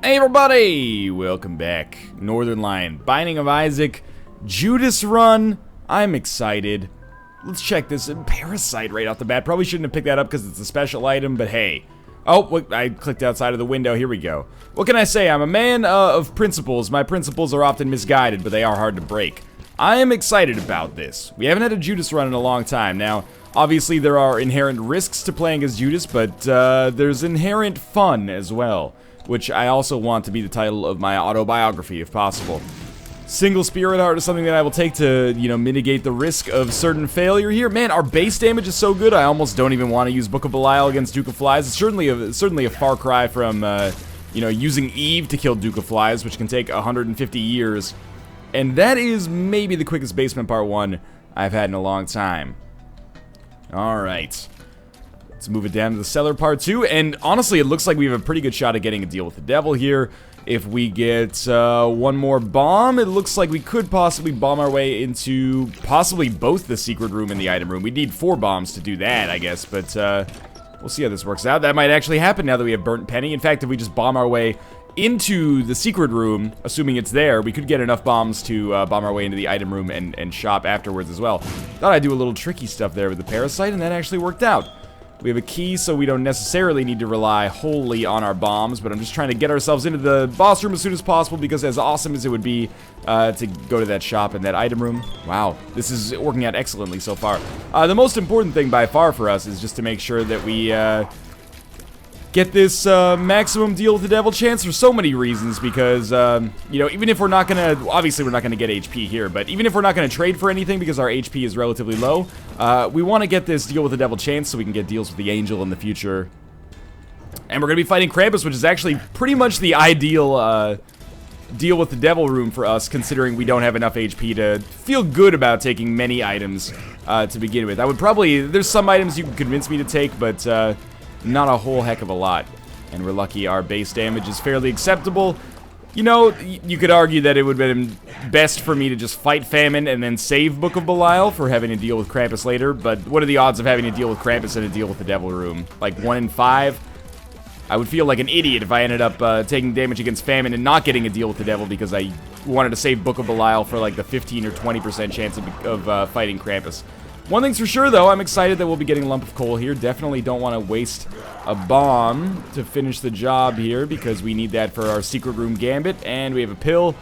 Hey everybody! Welcome back. Northernlion, Binding of Isaac, Judas Run. I'm excited. Let's check this. Parasite right off the bat. Probably shouldn't have picked that up because it's a special item, but hey. Oh, I clicked outside of the window. Here we go. What can I say? I'm a man of principles. My principles are often misguided, but they are hard to break. I am excited about this. We haven't had a Judas Run in a long time. Now, obviously there are inherent risks to playing as Judas, but there's inherent fun as well, which I also want to be the title of my autobiography, if possible. Single Spirit Heart is something that I will take to, mitigate the risk of certain failure here. Man, our base damage is so good, I almost don't even want to use Book of Belial against Duke of Flies. It's certainly a far cry from, using Eve to kill Duke of Flies, which can take 150 years. And that is maybe the quickest basement part 1 I've had in a long time. Alright. Let's move it down to the cellar part 2, and honestly, it looks like we have a pretty good shot at getting a deal with the devil here. If we get one more bomb, it looks like we could possibly bomb our way into possibly both the secret room and the item room. We'd need 4 bombs to do that, I guess, but we'll see how this works out. That might actually happen now that we have Burnt Penny. In fact, if we just bomb our way into the secret room, assuming it's there, we could get enough bombs to bomb our way into the item room and shop afterwards as well. Thought I'd do a little tricky stuff there with the parasite, and that actually worked out. We have a key, so we don't necessarily need to rely wholly on our bombs, but I'm just trying to get ourselves into the boss room as soon as possible, because as awesome as it would be to go to that shop and that item room, wow, this is working out excellently so far. The most important thing by far for us is just to make sure that we get this maximum deal with the devil chance for so many reasons, because, even if we're not gonna, obviously we're not gonna get HP here, but even if we're not gonna trade for anything because our HP is relatively low, we want to get this deal with the devil chance so we can get deals with the angel in the future. And we're gonna be fighting Krampus, which is actually pretty much the ideal, deal with the devil room for us, considering we don't have enough HP to feel good about taking many items, to begin with. I would probably, there's some items you can convince me to take, but, not a whole heck of a lot. And we're lucky our base damage is fairly acceptable. You know, you could argue that it would have been best for me to just fight Famine and then save Book of Belial for having to deal with Krampus later, but what are the odds of having to deal with Krampus and a deal with the Devil Room? Like 1 in 5? I would feel like an idiot if I ended up taking damage against Famine and not getting a deal with the Devil because I wanted to save Book of Belial for like the 15 or 20% chance of fighting Krampus. One thing's for sure, though, I'm excited that we'll be getting a lump of coal here. Definitely don't want to waste a bomb to finish the job here, because we need that for our secret room gambit, and we have a pill.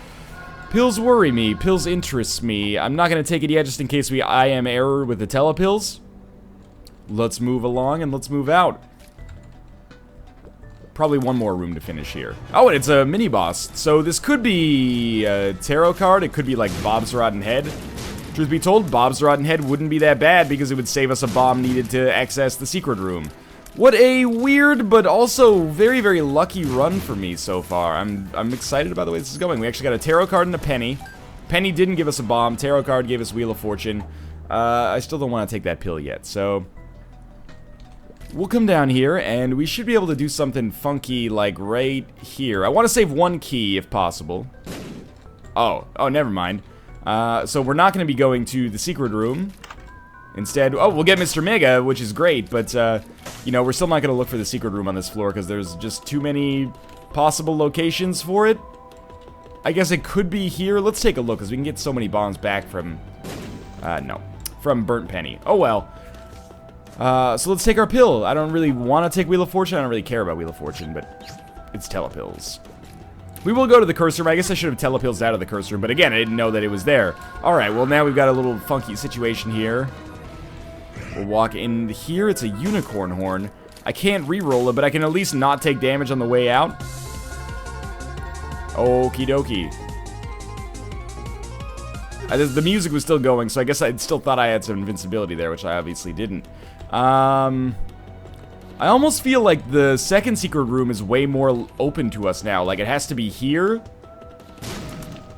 Pills worry me. Pills interest me. I'm not going to take it yet, just in case I am error with the telepills. Let's move along, and let's move out. Probably one more room to finish here. Oh, and it's a mini-boss, so this could be a tarot card. It could be like Bob's Rotten Head. Truth be told, Bob's Rotten Head wouldn't be that bad because it would save us a bomb needed to access the secret room. What a weird but also very, very lucky run for me so far. I'm excited about the way this is going. We actually got a tarot card and a penny. Penny didn't give us a bomb. Tarot card gave us Wheel of Fortune. I still don't want to take that pill yet, so we'll come down here and we should be able to do something funky like right here. I want to save 1 key if possible. Oh, never mind. So we're not going to be going to the secret room. Instead, we'll get Mr. Mega, which is great, but, we're still not going to look for the secret room on this floor because there's just too many possible locations for it. I guess it could be here. Let's take a look, because we can get so many bombs back from, from Burnt Penny. Oh, well. So let's take our pill. I don't really want to take Wheel of Fortune. I don't really care about Wheel of Fortune, but it's telepills. We will go to the curse room. I guess I should have telepills out of the curse room, but again, I didn't know that it was there. Alright, well now we've got a little funky situation here. We'll walk in here. It's a unicorn horn. I can't re-roll it, but I can at least not take damage on the way out. Okie dokie. The music was still going, so I guess I still thought I had some invincibility there, which I obviously didn't. I almost feel like the second secret room is way more open to us now. Like, it has to be here.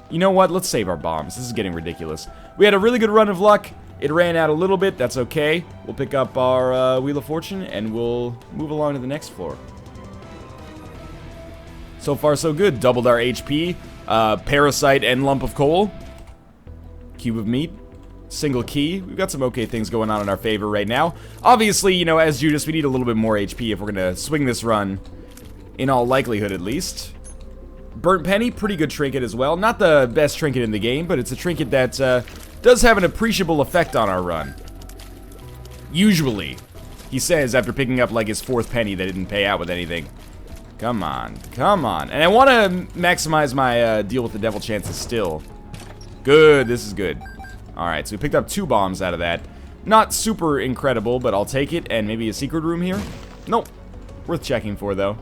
You know what? Let's save our bombs. This is getting ridiculous. We had a really good run of luck. It ran out a little bit. That's okay. We'll pick up our Wheel of Fortune, and we'll move along to the next floor. So far, so good. Doubled our HP. Parasite and lump of coal. Cube of meat. Single key. We've got some okay things going on in our favor right now. Obviously, as Judas, we need a little bit more HP if we're going to swing this run. In all likelihood, at least. Burnt Penny, pretty good trinket as well. Not the best trinket in the game, but it's a trinket that does have an appreciable effect on our run. Usually. He says after picking up like his 4th penny that didn't pay out with anything. Come on, come on. And I want to maximize my deal with the devil chances still. Good, this is good. Alright, so we picked up 2 bombs out of that. Not super incredible, but I'll take it. And maybe a secret room here? Nope. Worth checking for, though.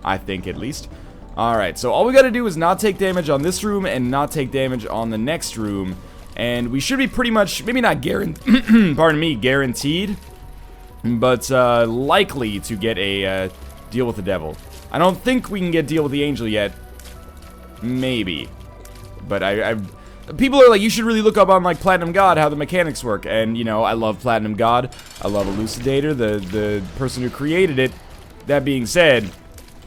I think, at least. Alright, so all we gotta do is not take damage on this room and not take damage on the next room. And we should be pretty much, maybe not guaranteed, pardon me, guaranteed, but likely to get a deal with the devil. I don't think we can get deal with the angel yet. Maybe. But people are like, you should really look up on like Platinum God how the mechanics work. And, you know, I love Platinum God. I love Elucidator, the person who created it. That being said,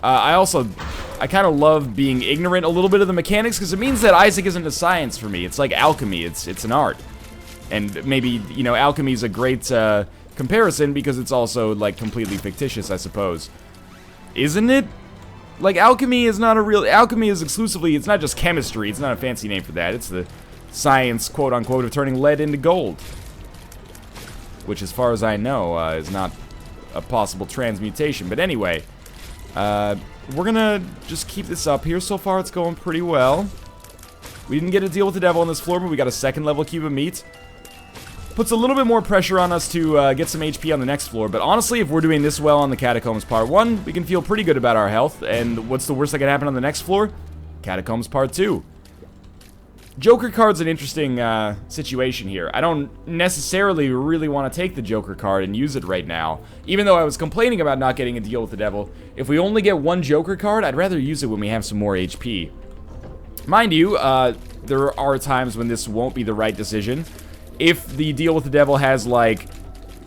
I kind of love being ignorant a little bit of the mechanics because it means that Isaac isn't a science for me. It's like alchemy. It's an art. And maybe, you know, alchemy is a great comparison because it's also like completely fictitious, I suppose. Isn't it? Like, alchemy is not a real... Alchemy is exclusively... It's not just chemistry. It's not a fancy name for that. It's the science, quote-unquote, of turning lead into gold. Which, as far as I know, is not a possible transmutation. But anyway, we're gonna just keep this up here. So far, it's going pretty well. We didn't get a deal with the devil on this floor, but we got a 2nd level cube of meat. Puts a little bit more pressure on us to get some HP on the next floor, but honestly, if we're doing this well on the Catacombs Part 1, we can feel pretty good about our health, and what's the worst that can happen on the next floor? Catacombs Part 2. Joker card's an interesting situation here. I don't necessarily really want to take the Joker card and use it right now, even though I was complaining about not getting a deal with the devil. If we only get 1 Joker card, I'd rather use it when we have some more HP. Mind you, there are times when this won't be the right decision. If the deal with the devil has like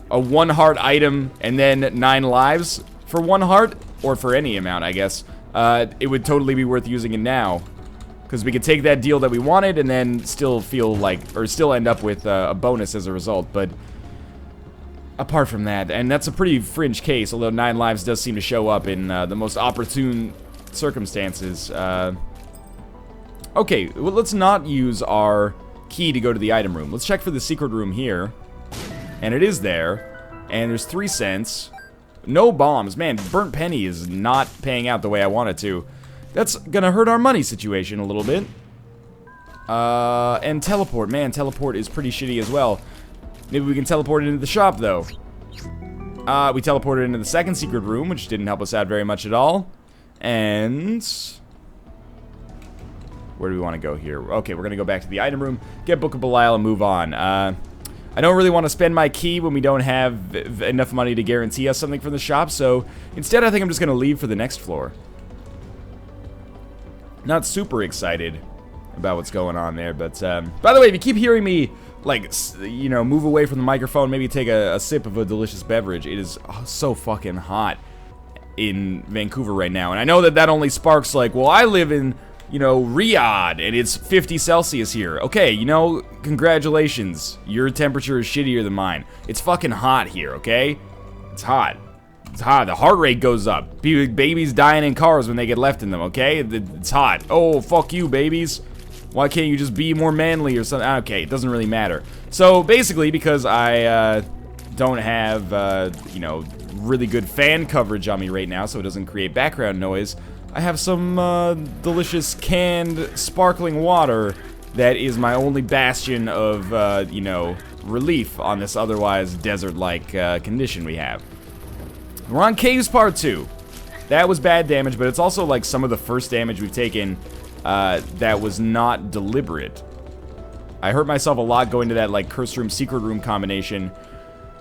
a 1 heart item and then 9 lives for 1 heart, or for any amount, I guess, it would totally be worth using it now. Because we could take that deal that we wanted and then still feel like, or still end up with a bonus as a result. But apart from that, and that's a pretty fringe case, although 9 lives does seem to show up in the most opportune circumstances. Okay, well, let's not use our key to go to the item room. Let's check for the secret room here. And it is there. And there's 3 cents. No bombs. Man, Burnt Penny is not paying out the way I want it to. That's gonna hurt our money situation a little bit. And teleport. Man, teleport is pretty shitty as well. Maybe we can teleport into the shop, though. We teleported into the 2nd secret room, which didn't help us out very much at all. And... where do we want to go here? Okay, we're going to go back to the item room, get Book of Belial, and move on. I don't really want to spend my key when we don't have enough money to guarantee us something from the shop, so instead I think I'm just going to leave for the next floor. Not super excited about what's going on there, but, by the way, if you keep hearing me, like, you know, move away from the microphone, maybe take a sip of a delicious beverage, it is so fucking hot in Vancouver right now, and I know that only sparks, like, well, I live in... you know, Riyadh, and it's 50 Celsius here. Okay, you know, congratulations. Your temperature is shittier than mine. It's fucking hot here, okay? It's hot. It's hot. The heart rate goes up. Babies dying in cars when they get left in them, okay? It's hot. Oh, fuck you, babies. Why can't you just be more manly or something? Okay, it doesn't really matter. So, basically, because I don't have, you know, really good fan coverage on me right now, so it doesn't create background noise, I have some delicious canned sparkling water that is my only bastion of, you know, relief on this otherwise desert-like condition we have. We're on Caves Part 2. That was bad damage, but it's also like some of the first damage we've taken that was not deliberate. I hurt myself a lot going to that, like, curse room, secret room combination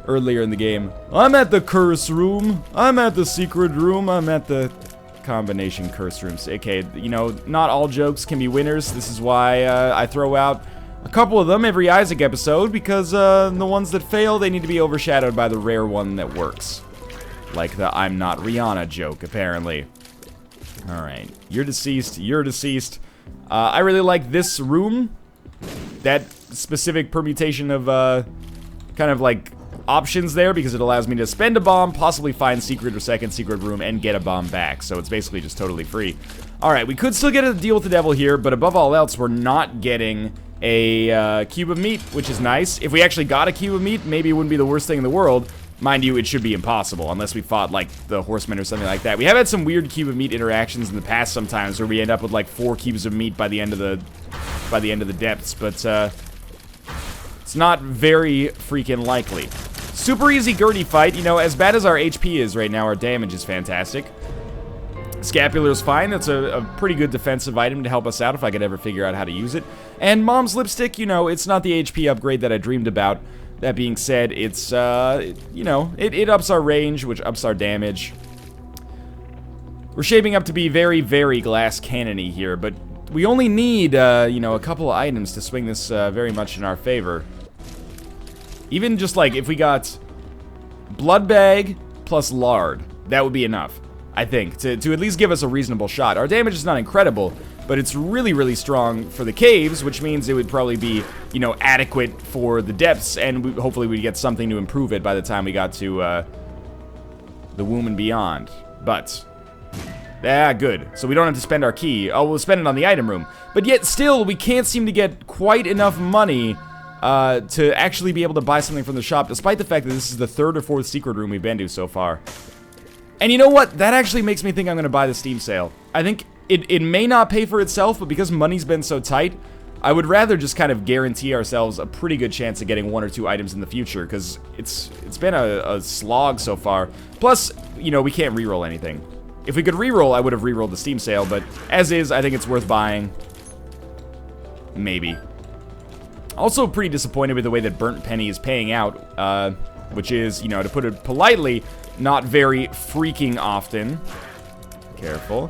earlier in the game. I'm at the curse room. I'm at the secret room. I'm at the... combination curse rooms. Okay, you know, not all jokes can be winners. This is why I throw out a couple of them every Isaac episode, because the ones that fail, they need to be overshadowed by the rare one that works. Like the I'm not Rihanna joke, apparently. Alright, you're deceased, you're deceased. I really like this room. That specific permutation of kind of like options there, because it allows me to spend a bomb, possibly find secret or 2nd secret room, and get a bomb back. So it's basically just totally free. Alright, we could still get a deal with the devil here, but above all else, we're not getting a cube of meat, which is nice. If we actually got a cube of meat, maybe it wouldn't be the worst thing in the world. Mind you, it should be impossible, unless we fought, like, the horsemen or something like that. We have had some weird cube of meat interactions in the past sometimes, where we end up with, like, 4 cubes of meat by the end of the depths, but, it's not very freaking likely. Super easy Gertie fight. You know, as bad as our HP is right now, our damage is fantastic. Scapular's fine. That's a pretty good defensive item to help us out if I could ever figure out how to use it. And Mom's Lipstick, you know, it's not the HP upgrade that I dreamed about. That being said, it's, you know, it ups our range, which ups our damage. We're shaping up to be very, very glass cannon-y here, but we only need, you know, a couple of items to swing this very much in our favor. Even just, like, if we got Blood Bag plus Lard, that would be enough, I think, to at least give us a reasonable shot. Our damage is not incredible, but it's really, really strong for the caves, which means it would probably be, you know, adequate for the depths, and hopefully we'd get something to improve it by the time we got to, the womb and beyond. But, good. So we don't have to spend our key. Oh, we'll spend it on the item room. But yet, still, we can't seem to get quite enough money to actually be able to buy something from the shop, despite the fact that this is the 3rd or 4th secret room we've been to so far. And you know what? That actually makes me think I'm going to buy the Steam sale. I think it may not pay for itself, but because money's been so tight, I would rather just kind of guarantee ourselves a pretty good chance of getting 1 or 2 items in the future, because it's been a slog so far. Plus, you know, we can't reroll anything. If we could reroll, I would have rerolled the Steam sale, but as is, I think it's worth buying. Maybe. Also pretty disappointed with the way that Burnt Penny is paying out, which is, you know, to put it politely, not very freaking often. Careful.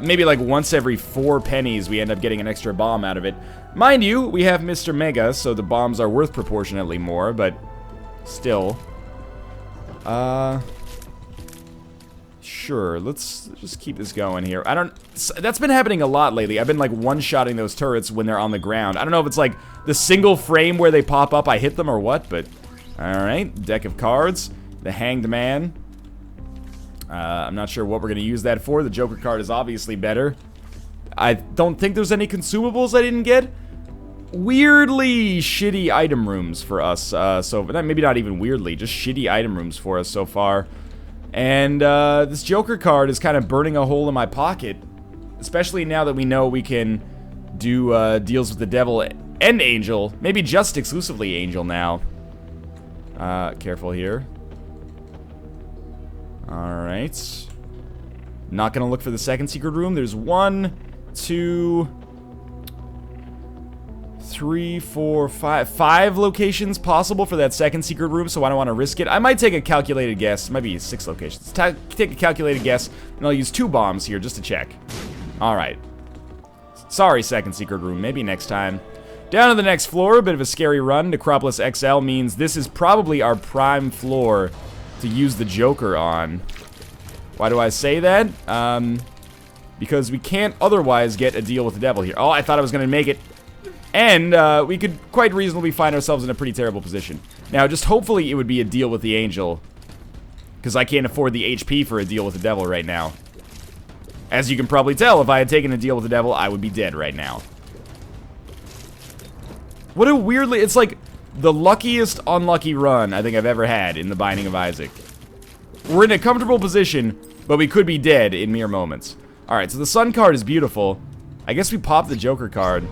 Maybe like once every 4 pennies we end up getting an extra bomb out of it. Mind you, we have Mr. Mega, so the bombs are worth proportionately more, but still. Sure, let's just keep this going here. That's been happening a lot lately. I've been like one-shotting those turrets when they're on the ground. I don't know if it's like the single frame where they pop up, I hit them or what, but alright, deck of cards. The Hanged Man. I'm not sure what we're going to use that for. The Joker card is obviously better. I don't think there's any consumables I didn't get. Weirdly shitty item rooms for us. So maybe not even weirdly, just shitty item rooms for us so far. And this Joker card is kind of burning a hole in my pocket. Especially now that we know we can do deals with the devil and Angel. Maybe just exclusively Angel now. Careful here. Alright. Not gonna look for the second secret room. There's 1, 2, 3, 4, 5 locations possible for that second secret room, so I don't want to risk it. I might take a calculated guess. It might be 6 locations. Take a calculated guess, and I'll use 2 bombs here just to check. Alright. Sorry, second secret room. Maybe next time. Down to the next floor. A bit of a scary run. Necropolis XL means this is probably our prime floor to use the Joker on. Why do I say that? Because we can't otherwise get a deal with the devil here. Oh, I thought I was going to make it. And we could quite reasonably find ourselves in a pretty terrible position. Now, just hopefully it would be a deal with the Angel. Because I can't afford the HP for a deal with the devil right now. As you can probably tell, if I had taken a deal with the devil, I would be dead right now. What a weirdly... It's like the luckiest unlucky run I think I've ever had in the Binding of Isaac. We're in a comfortable position, but we could be dead in mere moments. Alright, so the Sun card is beautiful. I guess we pop the Joker card.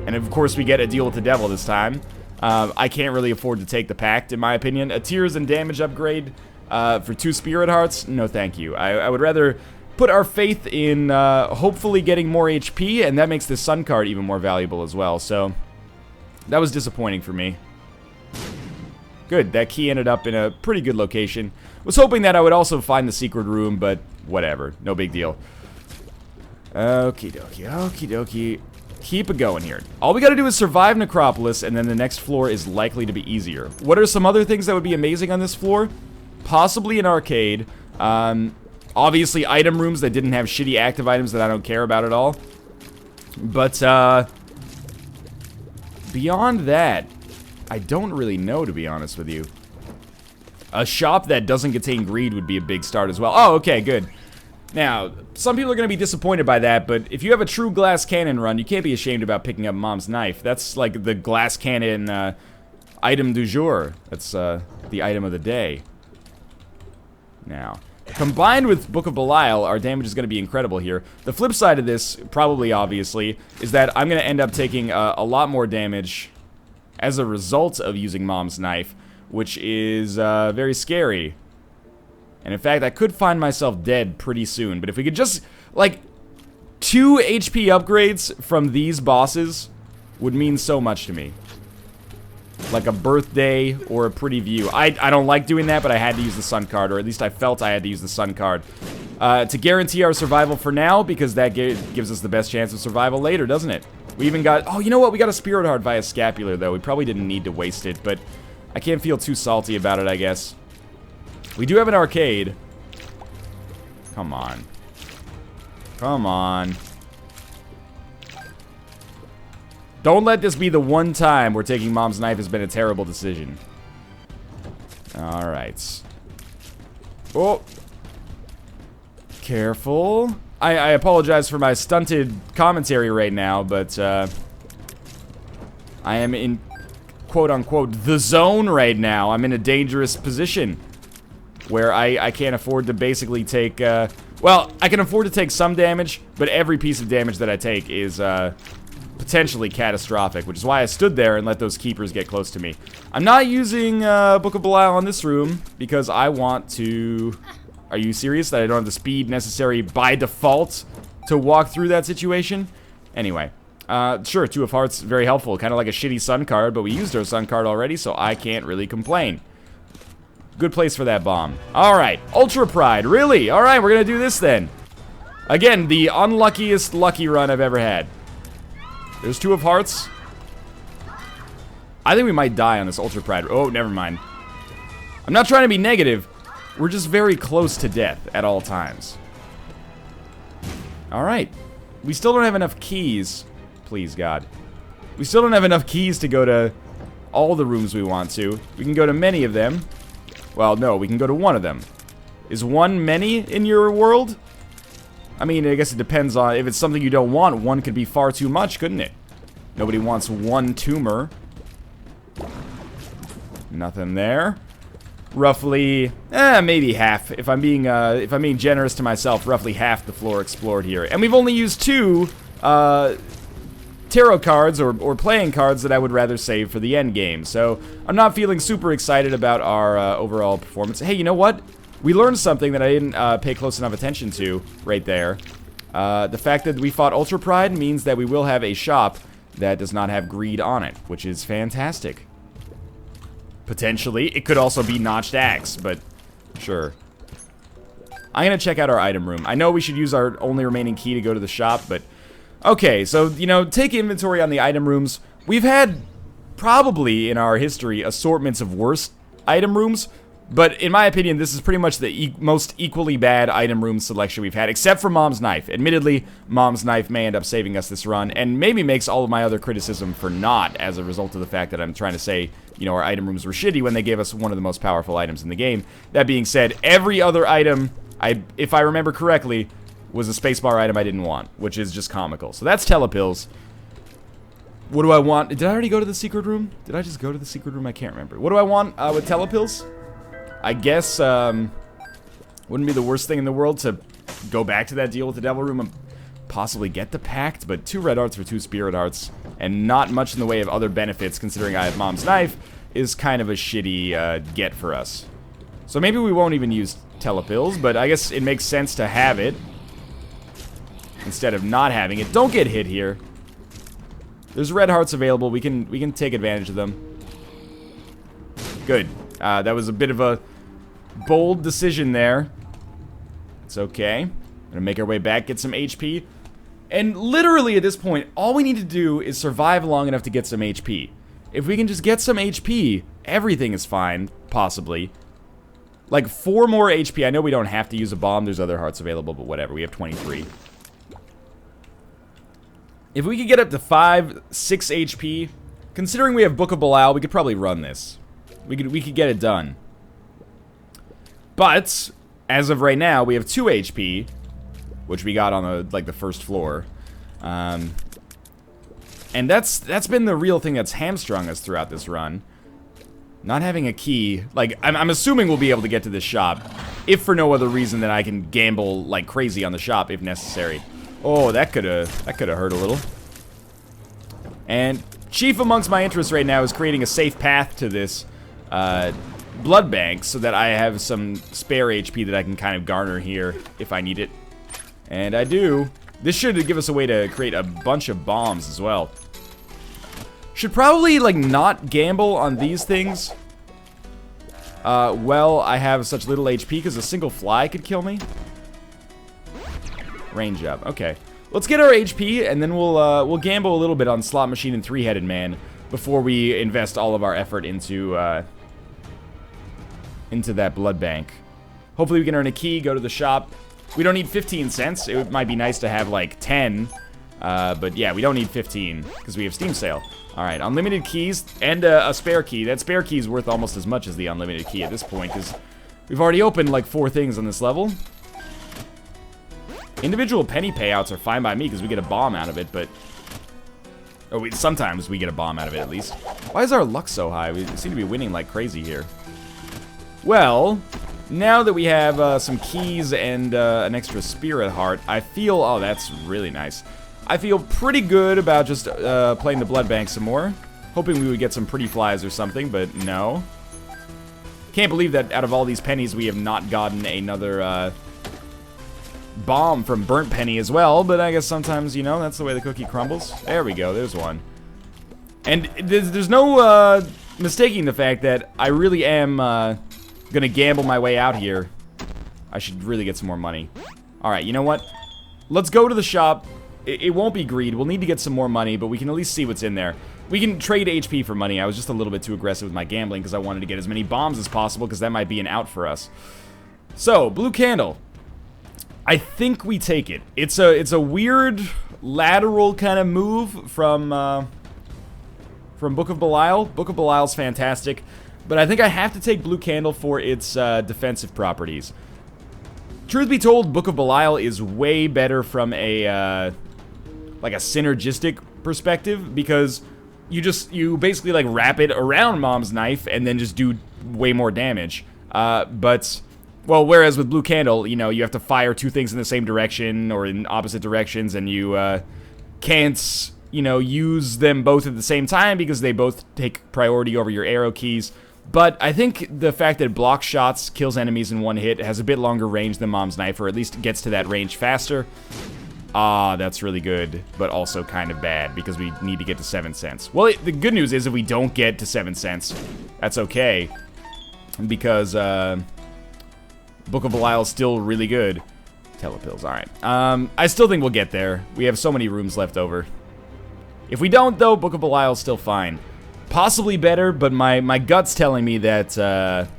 And of course we get a deal with the devil this time. I can't really afford to take the Pact, in my opinion. A Tears and damage upgrade for 2 Spirit Hearts? No thank you. I would rather put our faith in hopefully getting more HP, and that makes the Sun card even more valuable as well. So that was disappointing for me. Good, that key ended up in a pretty good location. Was hoping that I would also find the secret room, but whatever. No big deal. Okie dokie, okie dokie. Keep it going here. All we gotta do is survive Necropolis, and then the next floor is likely to be easier. What are some other things that would be amazing on this floor? Possibly an arcade. Obviously item rooms that didn't have shitty active items that I don't care about at all. But, beyond that, I don't really know, to be honest with you. A shop that doesn't contain greed would be a big start as well. Oh, okay, good. Now, some people are going to be disappointed by that, but if you have a true glass cannon run, you can't be ashamed about picking up Mom's Knife. That's like the glass cannon item du jour. That's the item of the day. Now, combined with Book of Belial, our damage is going to be incredible here. The flip side of this, probably obviously, is that I'm going to end up taking a lot more damage as a result of using Mom's Knife, which is very scary. And in fact, I could find myself dead pretty soon. But if we could just, like, 2 HP upgrades from these bosses would mean so much to me. Like a birthday or a pretty view. I don't like doing that, but I had to use the sun card, or at least I felt I had to use the sun card. To guarantee our survival for now, because that gives us the best chance of survival later, doesn't it? We even got, oh, you know what? We got a Spirit Heart via Scapular, though. We probably didn't need to waste it, but I can't feel too salty about it, I guess. We do have an arcade. Come on. Come on. Don't let this be the one time where taking Mom's Knife has been a terrible decision. Alright. Oh. Careful. I apologize for my stunted commentary right now, but I am in, quote-unquote, the zone right now. I'm in a dangerous position where I can't afford to basically take, well, I can afford to take some damage, but every piece of damage that I take is, potentially catastrophic, which is why I stood there and let those keepers get close to me. I'm not using, Book of Belial on this room, because I want to... Are you serious that I don't have the speed necessary by default to walk through that situation? Anyway, sure, 2 of Hearts, very helpful, kind of like a shitty sun card, but we used our sun card already, so I can't really complain. Good place for that bomb. Alright, Ultra Pride, really? Alright, we're gonna do this then. Again, the unluckiest lucky run I've ever had. There's 2 of Hearts. I think we might die on this Ultra Pride. Oh, never mind. I'm not trying to be negative. We're just very close to death at all times. Alright. We still don't have enough keys. Please, God. We still don't have enough keys to go to all the rooms we want to. We can go to many of them. Well, no, we can go to one of them. Is one many in your world? I mean, I guess it depends on... If it's something you don't want, one could be far too much, couldn't it? Nobody wants 1 tumor. Nothing there. Roughly, maybe half. If I'm being generous to myself, roughly half the floor explored here. And we've only used 2, tarot cards or playing cards that I would rather save for the end game. So I'm not feeling super excited about our overall performance. Hey, you know what? We learned something that I didn't pay close enough attention to right there. The fact that we fought Ultra Pride means that we will have a shop that does not have greed on it, which is fantastic. Potentially, it could also be Notched Axe, but sure. I'm gonna check out our item room. I know we should use our only remaining key to go to the shop, but... Okay, so, you know, take inventory on the item rooms. We've had, probably in our history, assortments of worse item rooms, but in my opinion, this is pretty much the most equally bad item room selection we've had, except for Mom's Knife. Admittedly, Mom's Knife may end up saving us this run, and maybe makes all of my other criticism for naught as a result of the fact that I'm trying to say, you know, our item rooms were shitty when they gave us one of the most powerful items in the game. That being said, every other item, if I remember correctly, was a spacebar item I didn't want, which is just comical. So that's Telepills. What do I want? Did I already go to the secret room? Did I just go to the secret room? I can't remember. What do I want with Telepills? I guess, wouldn't be the worst thing in the world to go back to that deal with the Devil Room and possibly get the Pact, but 2 red hearts for 2 spirit hearts, and not much in the way of other benefits, considering I have Mom's Knife, is kind of a shitty get for us. So maybe we won't even use Telepills, but I guess it makes sense to have it instead of not having it. Don't get hit here. There's red hearts available. We can take advantage of them. Good. That was a bit of a bold decision there. It's okay. Gonna make our way back, get some HP. And literally at this point, all we need to do is survive long enough to get some HP. If we can just get some HP, everything is fine, possibly. Like 4 more HP. I know we don't have to use a bomb. There's other hearts available, but whatever. We have 23. If we could get up to 5, 6 HP, considering we have Book of Belial, we could probably run this. We could get it done. But as of right now, we have 2 HP, which we got on the first floor. And that's been the real thing that's hamstrung us throughout this run. Not having a key. Like, I'm assuming we'll be able to get to this shop, if for no other reason than I can gamble like crazy on the shop if necessary. Oh, that could have hurt a little. And chief amongst my interests right now is creating a safe path to this blood bank so that I have some spare HP that I can kind of garner here if I need it. And I do. This should give us a way to create a bunch of bombs as well. Should probably, like, not gamble on these things. Well, I have such little HP because a single fly could kill me. Range up. Okay. Let's get our HP, and then we'll gamble a little bit on Slot Machine and Three-Headed Man before we invest all of our effort into that blood bank. Hopefully we can earn a key, go to the shop. We don't need 15 cents. It might be nice to have, like, 10. But yeah, we don't need 15 because we have Steam Sale. Alright, unlimited keys and a spare key. That spare key is worth almost as much as the unlimited key at this point because we've already opened like 4 things on this level. Individual penny payouts are fine by me because we get a bomb out of it, but... Oh, sometimes we get a bomb out of it at least. Why is our luck so high? We seem to be winning like crazy here. Well, now that we have some keys and an extra spirit heart, I feel... Oh, that's really nice. I feel pretty good about just playing the blood bank some more. Hoping we would get some pretty flies or something, but no. Can't believe that out of all these pennies we have not gotten another bomb from Burnt Penny as well, but I guess sometimes, you know, that's the way the cookie crumbles. There we go, there's one. And there's no mistaking the fact that I really am gonna gamble my way out here. I should really get some more money. Alright, you know what? Let's go to the shop. It won't be greed. We'll need to get some more money, but we can at least see what's in there. We can trade HP for money. I was just a little bit too aggressive with my gambling because I wanted to get as many bombs as possible because that might be an out for us. So, blue candle. I think we take it. It's a weird lateral kind of move from Book of Belial. Book of Belial's fantastic, but I think I have to take blue candle for its defensive properties. Truth be told, Book of Belial is way better from a like a synergistic perspective because you basically like wrap it around Mom's knife and then just do way more damage. But well, whereas with blue candle, you know, you have to fire 2 things in the same direction or in opposite directions, and you can't, you know, use them both at the same time because they both take priority over your arrow keys. But I think the fact that block shots kills enemies in 1 hit has a bit longer range than Mom's knife, or at least gets to that range faster. Ah, that's really good, but also kind of bad because we need to get to 7 cents. Well, the good news is if we don't get to 7 cents, that's okay because Book of Belial is still really good. Telepills, alright. I still think we'll get there. We have so many rooms left over. If we don't, though, Book of Belial is still fine. Possibly better, but my gut's telling me that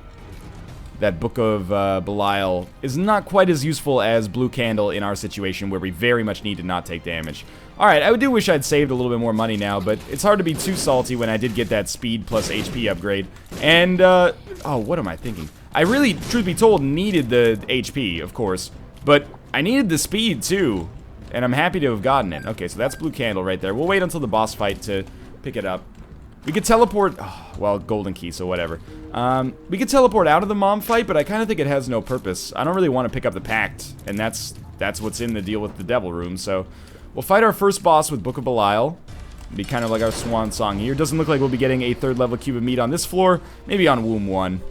that Book of Belial is not quite as useful as Blue Candle in our situation where we very much need to not take damage. Alright, I do wish I'd saved a little bit more money now, but it's hard to be too salty when I did get that speed plus HP upgrade. And, oh, what am I thinking? I really, truth be told, needed the HP, of course, but I needed the speed too, and I'm happy to have gotten it. Okay, so that's Blue Candle right there. We'll wait until the boss fight to pick it up. We could teleport, oh, well, golden key, so whatever. We could teleport out of the Mom fight, but I kind of think it has no purpose. I don't really want to pick up the Pact, and that's what's in the deal with the Devil Room, so we'll fight our first boss with Book of Belial. Be kind of like our swan song here. Doesn't look like we'll be getting a 3rd level cube of meat on this floor, maybe on Womb 1.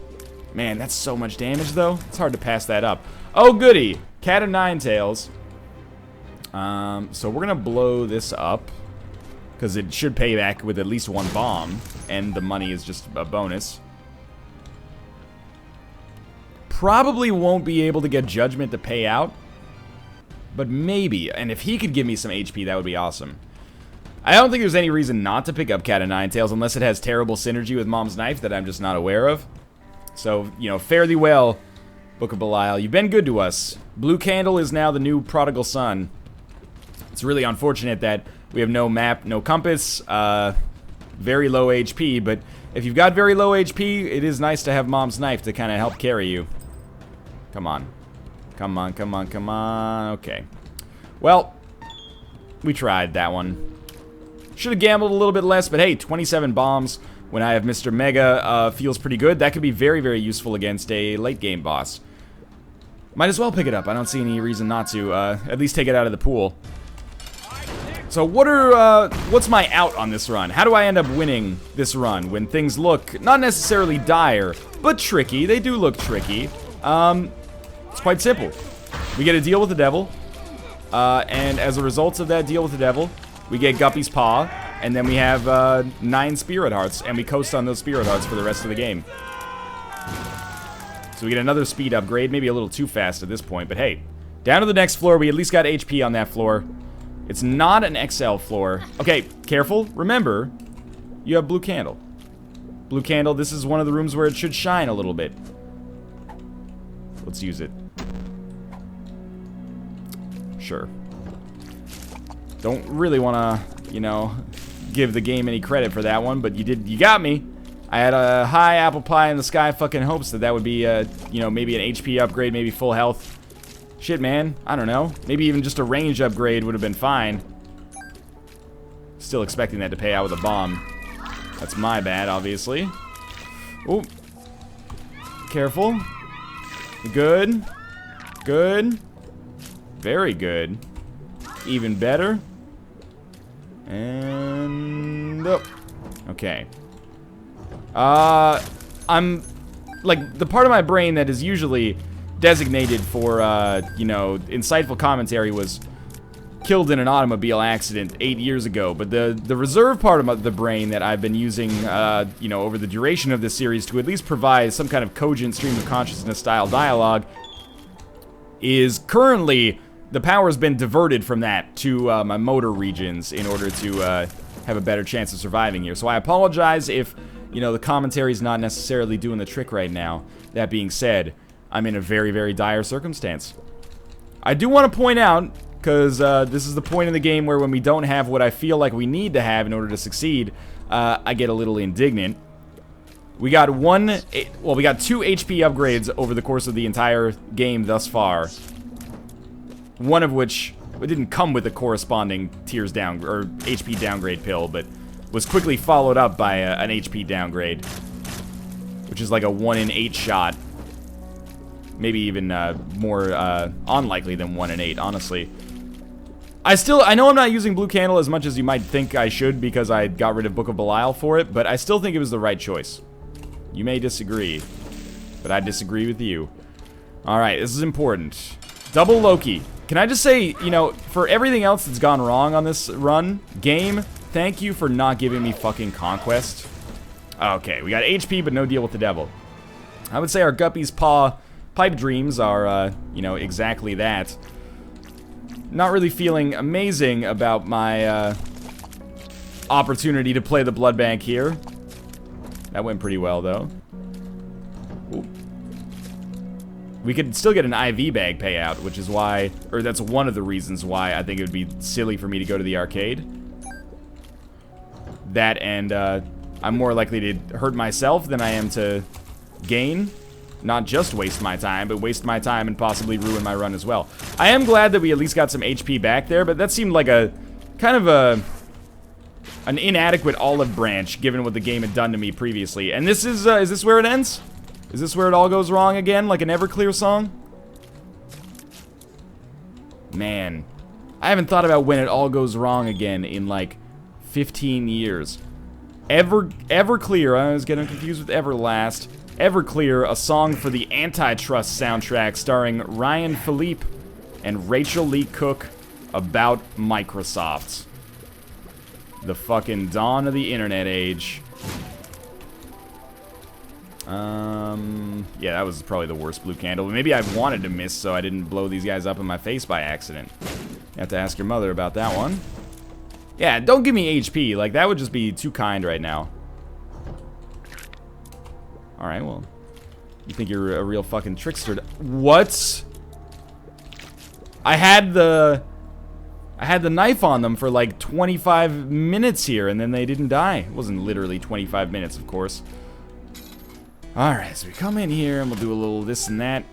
Man, that's so much damage, though. It's hard to pass that up. Oh, goody! Cat of Nine Tails. So we're gonna blow this up, because it should pay back with at least 1 bomb, and the money is just a bonus. Probably won't be able to get Judgment to pay out, but maybe. And if he could give me some HP, that would be awesome. I don't think there's any reason not to pick up Cat of Nine Tails unless it has terrible synergy with Mom's knife that I'm just not aware of. So, you know, fare thee well, Book of Belial. You've been good to us. Blue Candle is now the new prodigal son. It's really unfortunate that we have no map, no compass, very low HP, but if you've got very low HP, it is nice to have Mom's knife to kind of help carry you. Come on. Come on, come on, come on. Okay. Well, we tried that one. Should have gambled a little bit less, but hey, 27 bombs when I have Mr. Mega feels pretty good. That could be very, very useful against a late-game boss. Might as well pick it up. I don't see any reason not to. At least take it out of the pool. So what's my out on this run? How do I end up winning this run when things look not necessarily dire, but tricky? They do look tricky. It's quite simple. We get a deal with the devil, and as a result of that deal with the devil, we get Guppy's Paw, and then we have 9 Spirit Hearts, and we coast on those Spirit Hearts for the rest of the game. So we get another speed upgrade, maybe a little too fast at this point, but hey. Down to the next floor, we at least got HP on that floor. It's not an XL floor. Okay, careful. Remember, you have Blue Candle. Blue Candle, this is one of the rooms where it should shine a little bit. Let's use it. Sure. Don't really want to, you know, give the game any credit for that one, but you got me. I had a high apple pie in the sky fucking hopes that that would be, you know, maybe an HP upgrade, maybe full health. Shit, man. I don't know. Maybe even just a range upgrade would have been fine. Still expecting that to pay out with a bomb. That's my bad, obviously. Oh. Careful. Good. Good. Very good. Even better. And... oh. Okay. I'm... like, the part of my brain that is usually designated for, you know, insightful commentary was killed in an automobile accident 8 years ago. But the reserve part of the brain that I've been using, you know, over the duration of this series to at least provide some kind of cogent stream of consciousness style dialogue is currently... the power's been diverted from that to my motor regions in order to have a better chance of surviving here. So I apologize if, you know, the commentary's not necessarily doing the trick right now. That being said, I'm in a very, very dire circumstance. I do want to point out, because this is the point in the game where when we don't have what I feel like we need to have in order to succeed, I get a little indignant. We got two HP upgrades over the course of the entire game thus far. One of which it didn't come with a corresponding tears down or HP downgrade pill, but was quickly followed up by an HP downgrade, which is like a 1 in 8 shot. Maybe even more unlikely than 1 in 8, honestly. I know I'm not using Blue Candle as much as you might think I should because I got rid of Book of Belial for it, but I still think it was the right choice. You may disagree, but I disagree with you. Alright, this is important. Double Loki. Can I just say, you know, for everything else that's gone wrong on this run, game, thank you for not giving me fucking Conquest. Okay, we got HP, but no deal with the devil. I would say our Guppy's Paw pipe dreams are, you know, exactly that. Not really feeling amazing about my, opportunity to play the Blood Bank here. That went pretty well, though. Ooh. We could still get an IV bag payout, which is why, or that's one of the reasons why I think it would be silly for me to go to the arcade. That and, I'm more likely to hurt myself than I am to gain. Not just waste my time, but waste my time and possibly ruin my run as well. I am glad that we at least got some HP back there, but that seemed like a, kind of an inadequate olive branch, given what the game had done to me previously. And this is this where it ends? Is this where it all goes wrong again, like an Everclear song? Man, I haven't thought about when it all goes wrong again in like 15 years. Everclear, I was getting confused with Everlast. Everclear, a song for the Antitrust soundtrack starring Ryan Philippe and Rachel Lee Cook about Microsoft. The fucking dawn of the internet age. Yeah, that was probably the worst Blue Candle. Maybe I wanted to miss so I didn't blow these guys up in my face by accident. You have to ask your mother about that one. Yeah, don't give me HP. Like, that would just be too kind right now. Alright, well. You think you're a real fucking trickster. What? I had the knife on them for like 25 minutes here, and then they didn't die. It wasn't literally 25 minutes, of course. Alright, so we come in here, and we'll do a little this and that.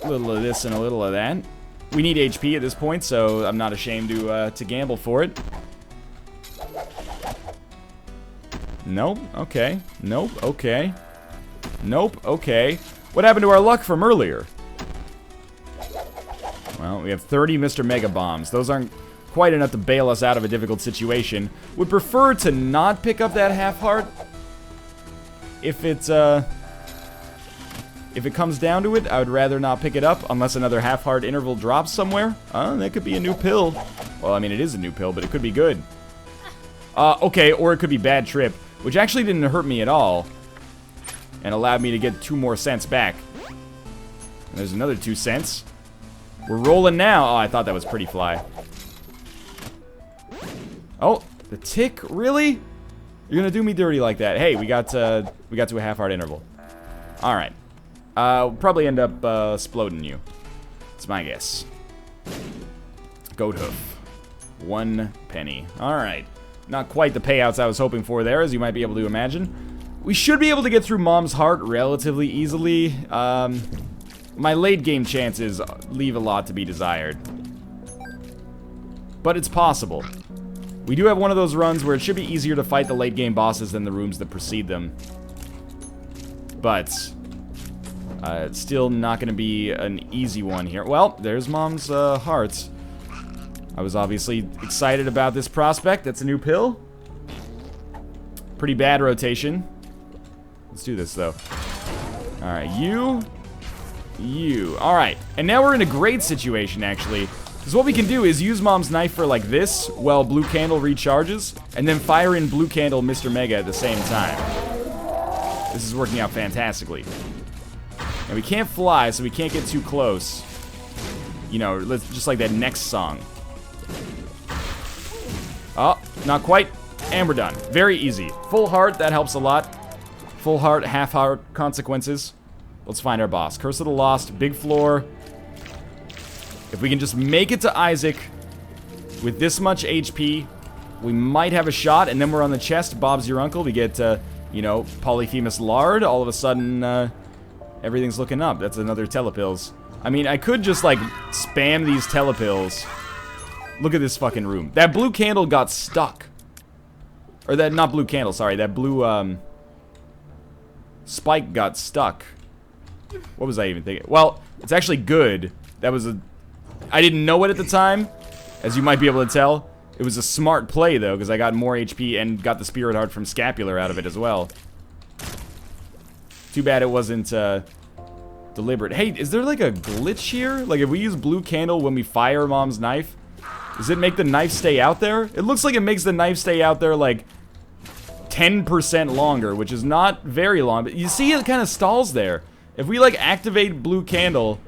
A little of this and a little of that. We need HP at this point, so I'm not ashamed to gamble for it. Nope, okay. Nope, okay. Nope, okay. What happened to our luck from earlier? Well, we have 30 Mr. Mega Bombs. Those aren't quite enough to bail us out of a difficult situation. Would prefer to not pick up that half heart. If it comes down to it, I would rather not pick it up unless another half heart interval drops somewhere. That could be a new pill. Well, I mean, it is a new pill, but it could be good. Okay, or it could be bad trip, which actually didn't hurt me at all and allowed me to get 2 more cents back. And there's another 2 cents. We're rolling now. Oh, I thought that was Pretty Fly. Oh, the tick? Really? You're gonna do me dirty like that? Hey, we got to a half heart interval. All right. We'll probably end up exploding you. It's my guess. Goat hoof. 1 penny. All right. Not quite the payouts I was hoping for there, as you might be able to imagine. We should be able to get through Mom's Heart relatively easily. My late game chances leave a lot to be desired. But it's possible. We do have one of those runs where it should be easier to fight the late game bosses than the rooms that precede them. But it's still not going to be an easy one here. Well, there's Mom's heart. I was obviously excited about this prospect. That's a new pill. Pretty bad rotation. Let's do this, though. Alright, you. Alright, and now we're in a great situation, actually. Because what we can do is use Mom's knife for like this, while Blue Candle recharges, and then fire in Blue Candle Mr. Mega at the same time. This is working out fantastically. And we can't fly, so we can't get too close. You know, just like that next song. Oh, not quite. And we're done. Very easy. Full heart, that helps a lot. Full heart, half heart consequences. Let's find our boss. Curse of the Lost, big floor. If we can just make it to Isaac with this much HP, we might have a shot, and then we're on the chest. Bob's your uncle. We get, you know, Polyphemus Lard. All of a sudden, everything's looking up. That's another telepills. I mean, I could just, like, spam these telepills. Look at this fucking room. That blue candle got stuck. Or that, not blue candle, sorry. That blue, spike got stuck. What was I even thinking? Well, it's actually good. That was I didn't know it at the time, as you might be able to tell. It was a smart play, though, because I got more HP and got the Spirit Heart from Scapular out of it as well. Too bad it wasn't, deliberate. Hey, is there, like, a glitch here? Like, if we use blue candle when we fire Mom's knife, does it make the knife stay out there? It looks like it makes the knife stay out there, like, 10% longer, which is not very long. But you see it kind of stalls there. If we, like, activate blue candle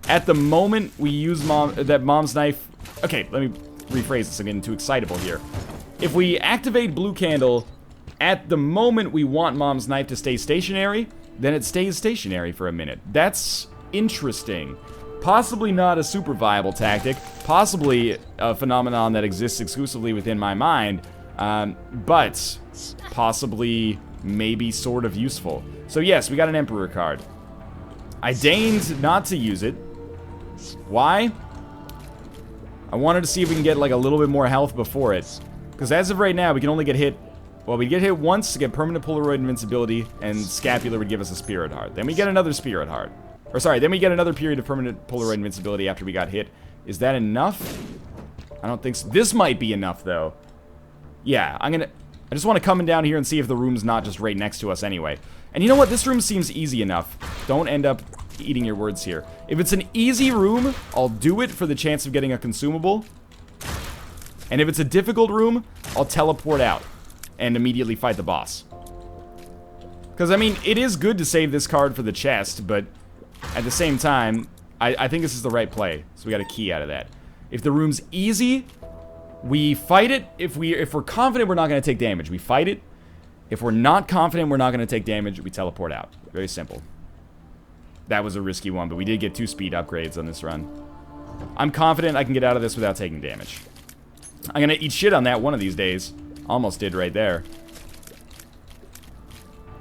at the moment we use Mom's knife... Okay, let me rephrase this. I'm getting too excitable here. If we activate blue candle at the moment we want Mom's knife to stay stationary, then it stays stationary for a minute. That's interesting. Possibly not a super viable tactic. Possibly a phenomenon that exists exclusively within my mind. But possibly maybe sort of useful. So yes, we got an Emperor card. I deigned not to use it. Why? I wanted to see if we can get like a little bit more health before it. Because as of right now, we can only get hit... Well, we get hit once to get permanent Polaroid invincibility, and Scapular would give us a Spirit Heart. Then we get another Spirit Heart. Or sorry, then we get another period of permanent Polaroid invincibility after we got hit. Is that enough? I don't think so. This might be enough, though. Yeah, I just want to come down here and see if the room's not just right next to us anyway. And you know what? This room seems easy enough. Don't end up eating your words here. If it's an easy room, I'll do it for the chance of getting a consumable. And if it's a difficult room, I'll teleport out and immediately fight the boss. Because, I mean, it is good to save this card for the chest, but at the same time, I think this is the right play. So we got a key out of that. If the room's easy, we fight it. If we're confident we're not going to take damage, we fight it. If we're not confident we're not going to take damage, we teleport out. Very simple. That was a risky one, but we did get 2 speed upgrades on this run. I'm confident I can get out of this without taking damage. I'm going to eat shit on that one of these days. Almost did right there.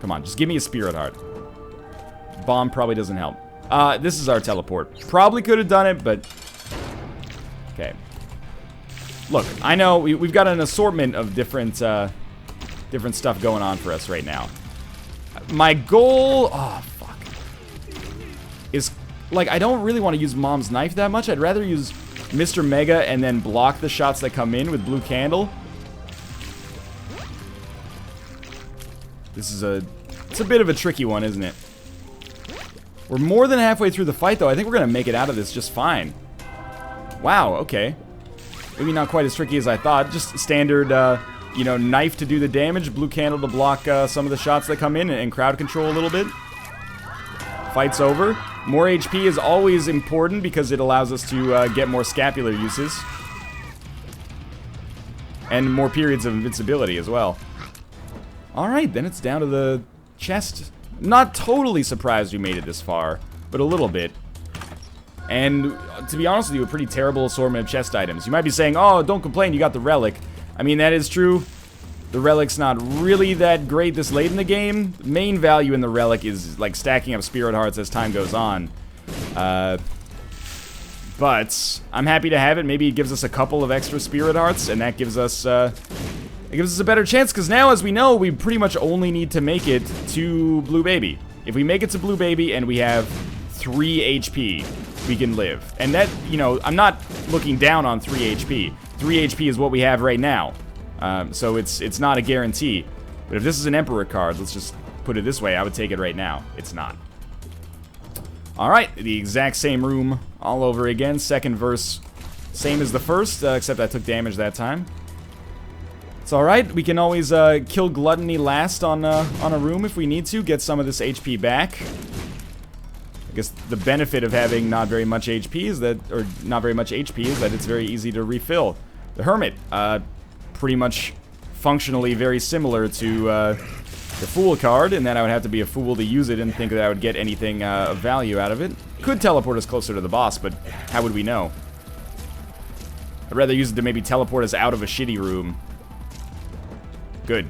Come on, just give me a Spirit Heart. Bomb probably doesn't help. This is our teleport. Probably could have done it, but Okay. Look, I know we've got an assortment of different stuff going on for us right now. My goal, oh fuck, is like I don't really want to use Mom's Knife that much. I'd rather use Mr. Mega and then block the shots that come in with Blue Candle. This is it's a bit of a tricky one, isn't it? We're more than halfway through the fight, though. I think we're gonna make it out of this just fine. Wow, okay. Maybe not quite as tricky as I thought. Just standard, you know, knife to do the damage, Blue Candle to block some of the shots that come in, and crowd control a little bit. Fight's over. More HP is always important because it allows us to get more scapular uses. And more periods of invincibility as well. Alright, then it's down to the chest. Not totally surprised we made it this far, but a little bit. And to be honest with you, a pretty terrible assortment of chest items. You might be saying, oh, don't complain, you got the relic. I mean, that is true. The relic's not really that great this late in the game. The main value in the relic is like stacking up spirit hearts as time goes on. But I'm happy to have it. Maybe it gives us a couple of extra spirit hearts, and that gives us a better chance, because now, as we know, we pretty much only need to make it to Blue Baby. If we make it to Blue Baby and we have 3 HP, we can live. And that, you know, I'm not looking down on 3 HP. 3 HP is what we have right now. So it's not a guarantee. But if this is an Emperor card, let's just put it this way, I would take it right now. It's not. Alright, the exact same room all over again. Second verse, same as the first, except I took damage that time. It's alright, we can always kill Gluttony last on a room if we need to, get some of this HP back. I guess the benefit of having not very much HP is that, it's very easy to refill. The Hermit, pretty much functionally very similar to the Fool card, and then I would have to be a fool to use it and think that I would get anything of value out of it. Could teleport us closer to the boss, but how would we know? I'd rather use it to maybe teleport us out of a shitty room. Good.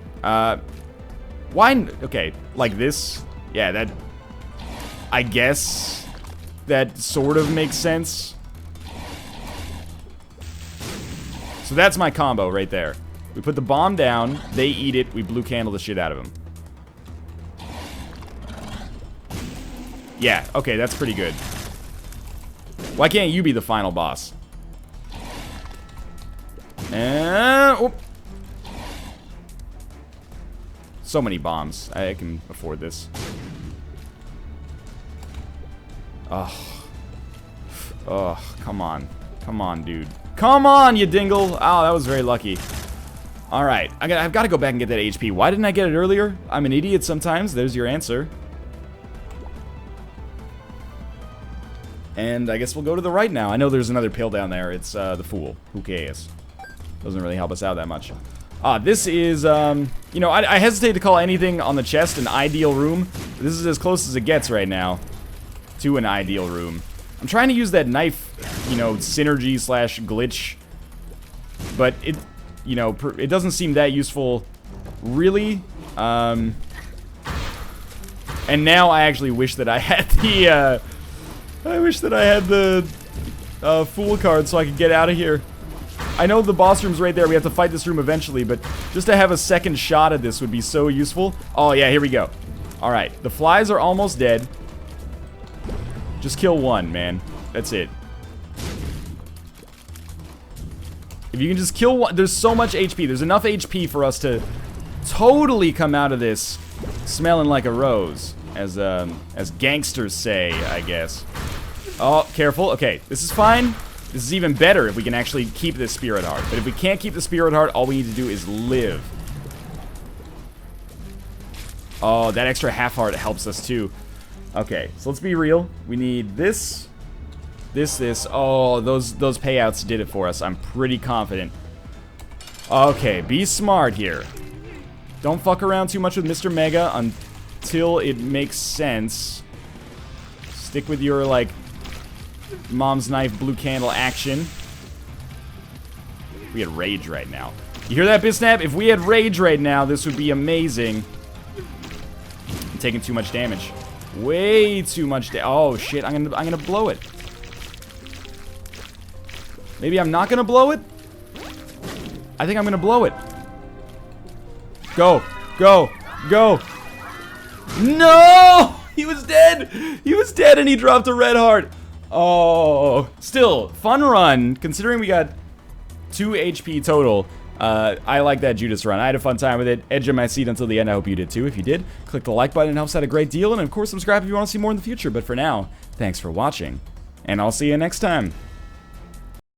Why? Okay, like this? Yeah, that... I guess that sort of makes sense. So that's my combo right there. We put the bomb down, they eat it, we Blue Candle the shit out of them. Yeah, okay, that's pretty good. Why can't you be the final boss? Oh. So many bombs. I can afford this. Ugh. Ugh, come on. Come on, dude. Come on, you dingle! Oh, that was very lucky. Alright, I've got to go back and get that HP. Why didn't I get it earlier? I'm an idiot sometimes. There's your answer. And I guess we'll go to the right now. I know there's another pill down there. It's the Fool. Who cares? Doesn't really help us out that much. This is, you know, I hesitate to call anything on the chest an ideal room. But this is as close as it gets right now to an ideal room. I'm trying to use that knife, you know, synergy slash glitch. But it, you know, it doesn't seem that useful, really. And now I actually wish that I had the, Fool card so I could get out of here. I know the boss room's right there. We have to fight this room eventually, but just to have a second shot at this would be so useful. Oh, yeah, here we go. Alright, the flies are almost dead. Just kill one, man. That's it. If you can just kill one... There's so much HP. There's enough HP for us to totally come out of this smelling like a rose. As gangsters say, I guess. Oh, careful. Okay, this is fine. This is even better if we can actually keep this Spirit Heart. But if we can't keep the Spirit Heart, all we need to do is live. Oh, that extra half heart helps us too. Okay, so let's be real. We need this, this. Oh, those payouts did it for us. I'm pretty confident. Okay, be smart here. Don't fuck around too much with Mr. Mega until it makes sense. Stick with your, like, Mom's Knife, Blue Candle action. We had Rage right now. You hear that, Bisnap? If we had Rage right now, this would be amazing. I'm taking too much damage. Way too much damage. Oh, shit. I'm gonna blow it. Maybe I'm not gonna blow it? I think I'm gonna blow it. Go, go, go. No! He was dead! He was dead and he dropped a red heart. Oh, still, fun run, considering we got 2 HP total. I like that Judas run. I had a fun time with it. Edge of my seat until the end. I hope you did too. If you did, click the like button. It helps out a great deal. And of course, subscribe if you want to see more in the future. But for now, thanks for watching. And I'll see you next time.